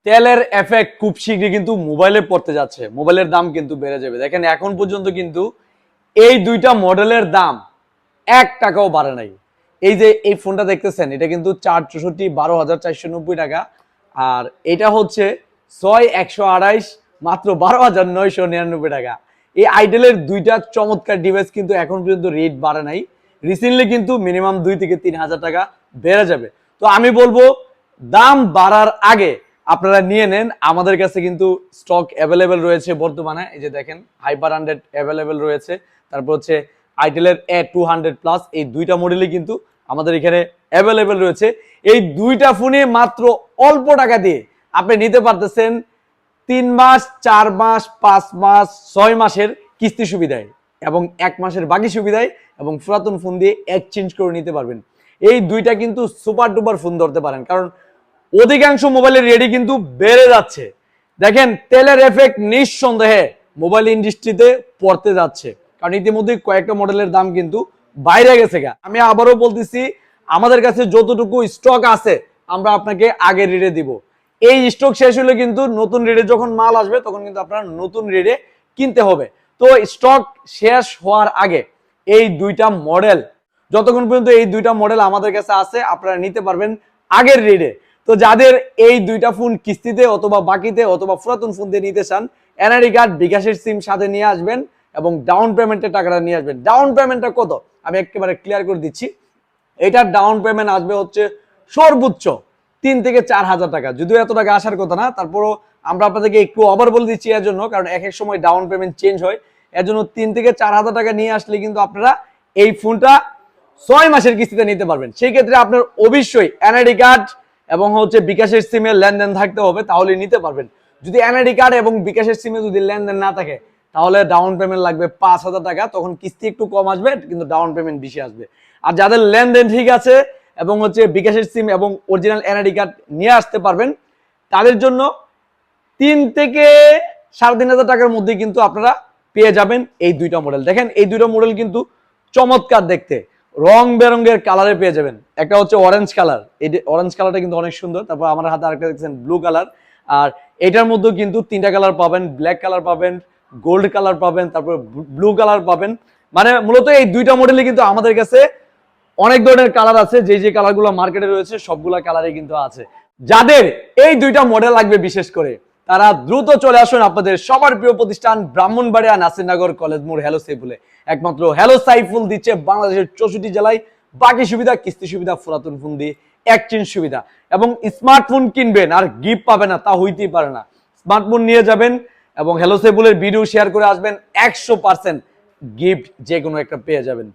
তেলের এফেক্ট খুব শীঘ্রই কিন্তু মোবাইলে পড়তে যাচ্ছে, মোবাইলের দাম কিন্তু বেড়ে যাবে। দেখেন এখন পর্যন্ত কিন্তু এই দুইটা মডেলের দাম 1 টাকাও বাড়ে নাই। এই যে এই ফোনটা দেখতেছেন, এটা কিন্তু 464 12,490 টাকা, আর এটা হচ্ছে 6128 মাত্র 12,999 টাকা। এই আইটেলের দুইটা চমৎকার ডিভাইস কিন্তু এখন পর্যন্ত রেট বাড়ে নাই। রিসেন্টলি কিন্তু মিনিমাম 2 থেকে 3 হাজার টাকা বেড়ে যাবে। তো আমি বলবো দাম বাড়ার আগে আপনারা নিয়ে নেন। আমাদের কাছে কিন্তু স্টক অ্যাভেলেবেল রয়েছে বর্তমানে। এই যে দেখেন হাইপার 100 অ্যাভেলেবেল রয়েছে, তারপর হচ্ছে আইটেলের A200 প্লাস, এই দুইটা মডেলই কিন্তু আমাদের এখানে অ্যাভেলেবেল রয়েছে। এই দুইটা ফোনে মাত্র অল্প টাকা দিয়ে আপনি নিতে পারতেছেন 3 মাস, 4 মাস, 5 মাস, 6 মাসের কিস্তি সুবিধায় এবং 1 মাসের বাকি সুবিধায়, এবং পুরাতন ফোন দিয়ে এক্সচেঞ্জ করে নিতে পারবেন। এই দুইটা কিন্তু সুপার ডুপার ফোন ধরতে পারেন, কারণ অধিকাংশ মোবাইলের রেডি কিন্তু বেড়ে যাচ্ছে। দেখেন তেলের এফেক্ট নিঃসন্দেহে মোবাইল ইন্ডাস্ট্রিতে পড়তে যাচ্ছে, কারণ ইতিমধ্যে কয়েকটা মডেলের দাম কিন্তু বাইরে গেছে। আমি আবারও বলতেছি, আমাদের কাছে যতটুকু স্টক আছে আমরা আপনাকে আগের রেটে দিব। এই স্টক শেষ হলে কিন্তু নতুন রেটে যখন মাল আসবে তখন কিন্তু আপনার নতুন রেটে কিনতে হবে। তো স্টক শেষ হওয়ার আগে এই দুইটা মডেল, যতক্ষণ পর্যন্ত এই দুইটা মডেল আমাদের কাছে আছে আপনারা নিতে পারবেন আগের রেটে। তো যাদের এই দুইটা ফোন কিস্তিতে অথবা বাকিতে অথবা পুরাতন ফোন দিয়ে নিতে চান, এনআইডি কার্ড, বিকাশের সিম সাথে নিয়ে আসবেন এবং ডাউন পেমেন্টের টাকাটা নিয়ে আসবেন। ডাউন পেমেন্টটা কত আমি একেবারে ক্লিয়ার করে দিচ্ছি। এটার ডাউন পেমেন্ট আসবে হচ্ছে সর্বোচ্চ 3 থেকে 4 হাজার টাকা। যদিও এত টাকা আসার কথা না, তারপরও আমরা আপনাদেরকে একটু ওভার বলে দিচ্ছি এর জন্য, কারণ এক এক সময় ডাউন পেমেন্ট চেঞ্জ হয়। এর জন্য 3 থেকে 4 হাজার টাকা নিয়ে আসলে কিন্তু আপনারা এই ফোনটা 6 মাসের কিস্তিতে নিতে পারবেন। সেই ক্ষেত্রে আপনার অবশ্যই এনআইডি কার্ড এবং হচ্ছে বিকাশের সিমে লেনদেন থাকতে হবে, তাহলে নিতে পারবেন। যদি এনআইডি কার্ড এবং বিকাশের সিমে যদি লেনদেন না থাকে তাহলে ডাউন পেমেন্ট লাগবে 5,000 টাকা। তখন কিস্তি একটু কম আসবে কিন্তু ডাউন পেমেন্ট বেশি আসবে। আর যাদের লেনদেন ঠিক আছে এবং হচ্ছে বিকাশের সিম এবং অরিজিনাল এনআইডি কার্ড নিয়ে আসতে পারবেন, তাদের জন্য 3 থেকে 3,500 টাকার মধ্যে কিন্তু আপনারা পেয়ে যাবেন এই দুইটা মডেল। দেখেন এই দুইটা মডেল কিন্তু চমৎকার দেখতে, রং বেরঙের কালারে পেয়ে যাবেন। একটা হচ্ছে অরেঞ্জ কালার, এই অরেঞ্জ কালারটা কিন্তু অনেক সুন্দর। তারপর আমার হাতে আরেকটা দেখছেন ব্লু কালার, আর এটার মধ্যে কিন্তু 3টা কালার পাবেন, ব্ল্যাক কালার পাবেন, গোল্ড কালার পাবেন, তারপর ব্লু কালার পাবেন। মানে মূলত এই দুইটা মডেলই কিন্তু আমাদের কাছে অনেক ধরনের কালার আছে, যে যে কালারগুলো মার্কেটে রয়েছে সবগুলা কালারই কিন্তু আছে। যাদের এই দুইটা মডেল লাগবে বিশেষ করে তারা দ্রুত চলে আসুন আপনাদের সবার প্রিয় প্রতিষ্ঠান ব্রাহ্মণবাড়িয়া নাসিরনগর কলেজ মোড় হ্যালো সাইফুলে। একমাত্র হ্যালো সাইফুল দিচ্ছে বাংলাদেশের 64 জেলায় বাকি সুবিধা, কিস্তি সুবিধা, পুরাতন ফোন দিয়ে এক্সচেঞ্জ সুবিধা, এবং স্মার্টফোন কিনবেন আর গিফট পাবেন না তা হইতেই পারে না। স্মার্টফোন নিয়ে যাবেন এবং হ্যালো সাইফুলের ভিডিও শেয়ার করে আসবেন, 100% গিফট যে কোনো একটা পেয়ে যাবেন।